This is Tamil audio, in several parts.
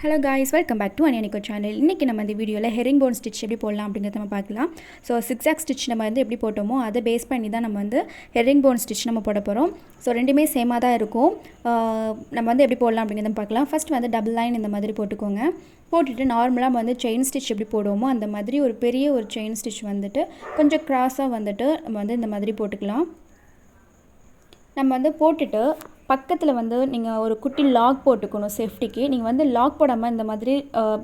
Hello guys, welcome back to AnYa channel. இன்னைக்கு நம்ம இந்த வீடியோல ஹெரிங் போன் ஸ்டிட்ச் எப்படி போடலாம் அப்படிங்கறத நம்ம பார்க்கலாம். சோ zigzag ஸ்டிட்ச் நம்ம வந்து எப்படி போட்டோமோ அதை பேஸ் பண்ணி தான் நம்ம வந்து ஹெரிங் போன் ஸ்டிட்ச் நம்ம போட போறோம். சோ ரெண்டுமே சேமா தான் இருக்கும். நம்ம வந்து எப்படி போடலாம் அப்படிங்கறத பார்க்கலாம். ஃபர்ஸ்ட் வந்து டபுள் லைன் இந்த மாதிரி போட்டுக்கோங்க. போட்டுட்டு நார்மலா வந்து செயின் ஸ்டிட்ச் எப்படி போடுவோமோ அந்த மாதிரி ஒரு பெரிய ஒரு செயின் ஸ்டிட்ச் வந்துட்டு கொஞ்சம் கிராஸா வந்துட்டு நம்ம வந்து இந்த மாதிரி போட்டுக்கலாம். நம்ம வந்து போட்டுட்டு பக்கத்துல வந்து நீங்க ஒரு குட்டி லாக் போட்டுக்கணும் சேஃப்டிக்கு. நீங்க வந்து லாக் போடாம இந்த மாதிரி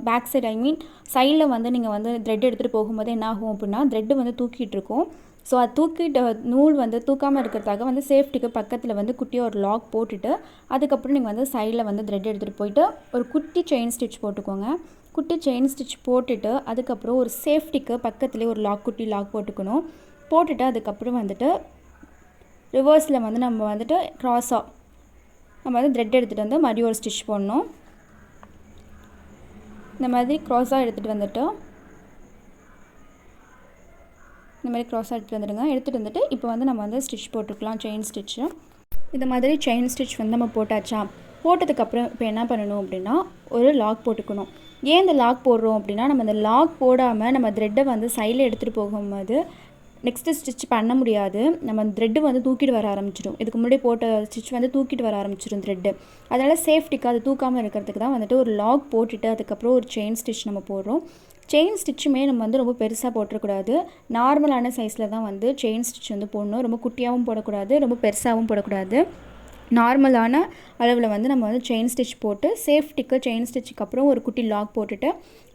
பேக் சைடு சைடுல வந்து நீங்க வந்து த்ரெட் எடுத்துட்டு போகும்போது என்ன ஆகும் அப்படினா த்ரெட் வந்து தூக்கிட்டு இருக்கும். சோ அது தூக்கிட்டு நூல் வந்து தூக்காம இருக்கிறதுக்காக வந்து சேஃப்டிக்கு பக்கத்துல வந்து குட்டியா ஒரு லாக் போட்டுட்டு அதுக்கு அப்புறம் நீங்க வந்து சைடுல வந்து த்ரெட் எடுத்துட்டு போய்ட்டு ஒரு குட்டி செயின் ஸ்டிட்ச் போட்டுக்கோங்க. குட்டி செயின் ஸ்டிட்ச் போட்டுட்டு அதுக்கு அப்புறம் ஒரு சேஃப்டிக்கு பக்கத்துலயே ஒரு குட்டி லாக் போட்டுக்கணும். போட்டுட்டு அதுக்கு அப்புறம் வந்துட்டு ரிவர்ஸ்ல வந்து நம்ம வந்துட்டு கிராஸா நம்ம வந்து த்ரெட் எடுத்துட்டு வந்து மறுபடியும் ஒரு ஸ்டிட்ச் போடணும். இந்த மாதிரி கிராஸா எடுத்துட்டு வந்துட்டு இந்த மாதிரி கிராஸா எடுத்துட்டு வந்துடுங்க. எடுத்துட்டு வந்துட்டு இப்போ வந்து நம்ம வந்து ஸ்டிட்ச் போட்டுக்கலாம் செயின் ஸ்டிட்ச். இந்த மாதிரி செயின் ஸ்டிட்ச் வந்து நம்ம போட்டாச்சா. போட்டதுக்கு அப்புறம் இப்போ என்ன பண்ணணும் அப்படினா ஒரு லாக் போட்டுக்கணும். ஏன் இந்த லாக் போடுறோம் அப்படினா நம்ம அந்த லாக் போடாம நம்ம த்ரெட்டை வந்து சைடுல எடுத்துட்டு போகும்போது நெக்ஸ்ட் ஸ்டிட்ச் பண்ண முடியாது. நம்ம த்ரெட் வந்து தூக்கிட்டு வர ஆரம்பிச்சிடும். இதுக்கு முன்னாடி போட்ட ஸ்டிட்ச் வந்து தூக்கிட்டு வர ஆரம்பிச்சிடும் த்ரெட். அதனால சேஃப்டிக்கு அது தூக்காம இருக்கிறதுக்கு தான் வந்துட்டு ஒரு லாக் போட்டுட்டு அதுக்கு அப்புறம் ஒரு செயின் ஸ்டிட்ச் நம்ம போடுறோம். செயின் ஸ்டிட்சுமே நம்ம வந்து ரொம்ப பெருசா போட்டுறக்கூடாது. நார்மலான சைஸ்ல தான் வந்து செயின் ஸ்டிட்ச் வந்து போடணும். ரொம்ப குட்டியாவும் போடக்கூடாது, ரொம்ப பெருசாவும் போடக்கூடாது. நார்மலான அளவில் வந்து நம்ம வந்து செயின் ஸ்டிட்ச் போட்டு சேஃப்டிக்கு செயின் ஸ்டிட்சுக்கு அப்புறம் ஒரு குட்டி லாக் போட்டுட்டு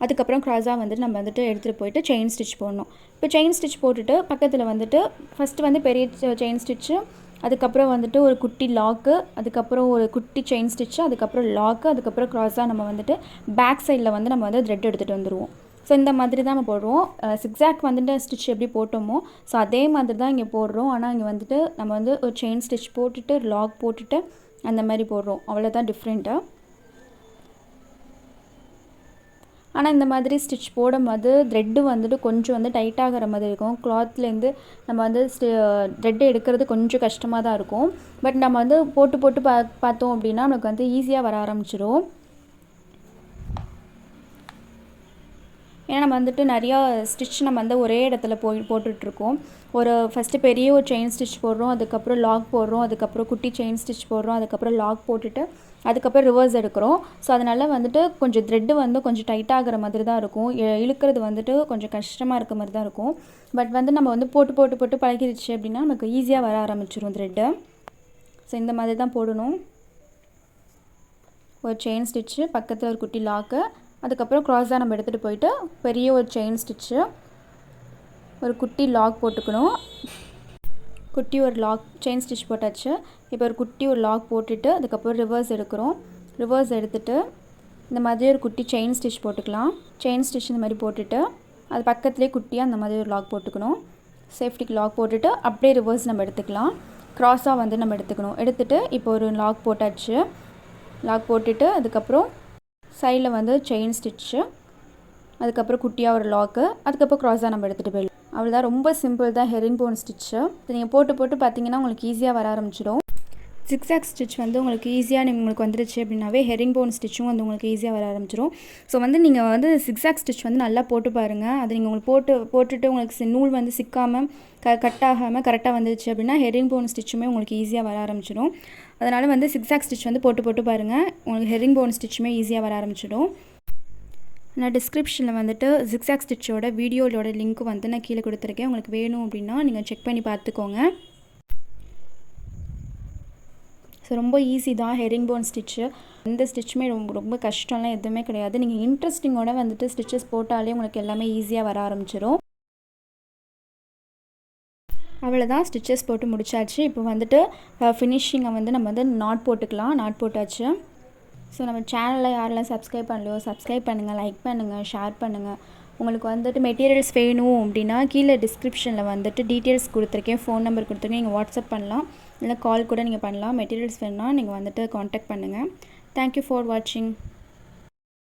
அதுக்கப்புறம் கிராஸாக வந்துட்டு நம்ம வந்துட்டு எடுத்துகிட்டு போயிட்டு செயின் ஸ்டிட்ச் போடணும். இப்போ செயின் ஸ்டிட்ச் போட்டுட்டு பக்கத்தில் வந்துட்டு ஃபஸ்ட்டு வந்து பெரிய செயின் ஸ்டிட்ச்சு, அதுக்கப்புறம் வந்துட்டு ஒரு குட்டி லாக்கு, அதுக்கப்புறம் ஒரு குட்டி செயின் ஸ்டிட்ச்சு, அதுக்கப்புறம் லாக்கு, அதுக்கப்புறம் கிராஸாக நம்ம வந்துட்டு பேக் சைடில் வந்து நம்ம வந்து த்ரெட் எடுத்துகிட்டு வந்துடுவோம். ஸோ இந்த மாதிரி தான் நம்ம போடுவோம். zigzag வந்துட்டு ஸ்டிட்ச் எப்படி போட்டோமோ ஸோ அதே மாதிரி தான் இங்கே போடுறோம். ஆனால் இங்கே வந்துட்டு நம்ம வந்து ஒரு செயின் ஸ்டிட்ச் போட்டுட்டு லாக் போட்டுட்டு அந்த மாதிரி போடுறோம். அவ்வளோதான் டிஃப்ரெண்ட்டு. ஆனால் இந்த மாதிரி ஸ்டிட்ச் போடும்போது த்ரெட்டு வந்துட்டு கொஞ்சம் வந்து டைட்டாகிற மாதிரி இருக்கும். கிளாத்லேருந்து நம்ம வந்து த்ரெட்டு எடுக்கிறது கொஞ்சம் கஷ்டமாக தான் இருக்கும். பட் நம்ம வந்து போட்டு பார்த்தோம் அப்படின்னா நமக்கு வந்து ஈஸியாக வர ஆரம்பிச்சிடும். ஏன்னா நம்ம வந்துட்டு நிறையா ஸ்டிட்ச் நம்ம வந்து ஒரே இடத்துல போட்டுட்ருக்கோம். ஃபஸ்ட்டு பெரிய ஒரு செயின் ஸ்டிட்ச் போடுறோம், அதுக்கப்புறம் லாக் போடுறோம், அதுக்கப்புறம் குட்டி செயின் ஸ்டிட்ச் போடுறோம், அதுக்கப்புறம் லாக் போட்டுட்டு அதுக்கப்புறம் ரிவர்ஸ் எடுக்கிறோம். ஸோ அதனால் வந்துட்டு கொஞ்சம் த்ரெட்டு வந்து கொஞ்சம் டைட்டாகிற மாதிரி தான் இருக்கும். இழுக்கிறது வந்துட்டு கொஞ்சம் கஷ்டமாக இருக்க மாதிரி தான் இருக்கும். பட் வந்து நம்ம வந்து போட்டு பழகிடுச்சு அப்படின்னா நமக்கு ஈஸியாக வர ஆரம்பிச்சிடும் த்ரெட்டு. ஸோ இந்த மாதிரி தான் போடணும். ஒரு செயின் ஸ்டிட்ச்சு, பக்கத்தில் ஒரு குட்டி லாக்கு, அதுக்கப்புறம் கிராஸாக நம்ம எடுத்துகிட்டு போயிட்டு பெரிய ஒரு செயின் ஸ்டிட்ச்சு, ஒரு குட்டி லாக் போட்டுக்கணும். குட்டி ஒரு லாக் செயின் ஸ்டிட்ச் போட்டாச்சு. இப்போ ஒரு குட்டி ஒரு லாக் போட்டுட்டு அதுக்கப்புறம் ரிவர்ஸ் எடுக்கிறோம். ரிவர்ஸ் எடுத்துகிட்டு இந்த மாதிரி ஒரு குட்டி செயின் ஸ்டிட்ச் போட்டுக்கலாம். செயின் ஸ்டிட்ச் இந்த மாதிரி போட்டுட்டு அது பக்கத்துலேயே குட்டியாக அந்த மாதிரி ஒரு லாக் போட்டுக்கணும். சேஃப்டிக்கு லாக் போட்டுட்டு அப்படியே ரிவர்ஸ் நம்ம எடுத்துக்கலாம். கிராஸாக வந்து நம்ம எடுத்துக்கணும். எடுத்துகிட்டு இப்போ ஒரு லாக் போட்டாச்சு. லாக் போட்டுட்டு அதுக்கப்புறம் சைடில் வந்து செயின் ஸ்டிட்ச்சு, அதுக்கப்புறம் குட்டியாக ஒரு லாக்கு, அதுக்கப்புறம் கிராஸாக நம்ம எடுத்துகிட்டு போயிடலாம். அவ்வளோதான். ரொம்ப சிம்பிள் தான் ஹெரிங் போன் ஸ்டிட்ச்சு. நீங்கள் போட்டு பார்த்தீங்கன்னா உங்களுக்கு ஈஸியாக வர ஆரம்பிச்சிடும். zigzag ஸ்டிட்ச் வந்து உங்களுக்கு ஈஸியாக உங்களுக்கு வந்துருச்சு அப்படின்னாவே ஹெரிங் போன் ஸ்டிட்சும் வந்து உங்களுக்கு ஈஸியாக வர ஆரம்பிச்சிடும். ஸோ வந்து நீங்கள் வந்து zigzag ஸ்டிட்ச் வந்து நல்லா போட்டு பாருங்கள். அது நீங்கள் உங்களுக்கு போட்டுட்டு உங்களுக்கு நூல் வந்து சிக்காமல் கட் ஆகாமல் கரெக்டாக வந்துருச்சு அப்படின்னா ஹெரிங் போன் ஸ்டிச்சுமே உங்களுக்கு ஈஸியாக வர ஆரம்பிச்சிடும். அதனால் வந்து zigzag ஸ்டிட்ச் வந்து போட்டு பாருங்கள். உங்களுக்கு ஹெரிங் போன் ஸ்டிச்சுமே ஈஸியாக வர ஆரம்பிச்சிடும். நான் டிஸ்கிரிப்ஷனில் வந்துட்டு zigzag ஸ்டிச்சோட வீடியோவோட லிங்க் வந்து நான் கீழே கொடுத்துருக்கேன். உங்களுக்கு வேணும் அப்படின்னா நீங்கள் செக் பண்ணி பார்த்துக்கோங்க. ஸோ ரொம்ப ஈஸி தான் ஹெரிங் போன் ஸ்டிச்சு. எந்த ஸ்டிச்சுமே ரொம்ப கஷ்டம்லாம் எதுவுமே கிடையாது. நீங்கள் இன்ட்ரெஸ்டிங்கோட வந்துட்டு ஸ்டிச்சஸ் போட்டாலே உங்களுக்கு எல்லாமே ஈஸியாக வர ஆரம்பிச்சிடும். அவ்வளோதான், ஸ்டிச்சஸ் போட்டு முடிச்சாச்சு. இப்போ வந்துட்டு ஃபினிஷிங்கை வந்து நம்ம வந்து நாட் போட்டுக்கலாம். நாட் போட்டாச்சு. ஸோ நம்ம சேனலில் யாரெல்லாம் சப்ஸ்கிரைப் பண்ணலையோ சப்ஸ்கிரைப் பண்ணுங்கள், லைக் பண்ணுங்கள், ஷேர் பண்ணுங்கள். உங்களுக்கு வந்துட்டு மெட்டீரியல்ஸ் வேணும் அப்படின்னா கீழே டிஸ்கிரிப்ஷனில் வந்துட்டு டீட்டெயில்ஸ் கொடுத்துருக்கேன், ஃபோன் நம்பர் கொடுத்துருக்கேன். நீங்கள் வாட்ஸ்அப் பண்ணலாம், இல்லை கால் கூட நீங்கள் பண்ணலாம். மெட்டீரியல்ஸ் வேணும்னா நீங்கள் வந்துட்டு காண்டாக்ட் பண்ணுங்கள். தேங்க்யூ ஃபார் வாட்சிங்.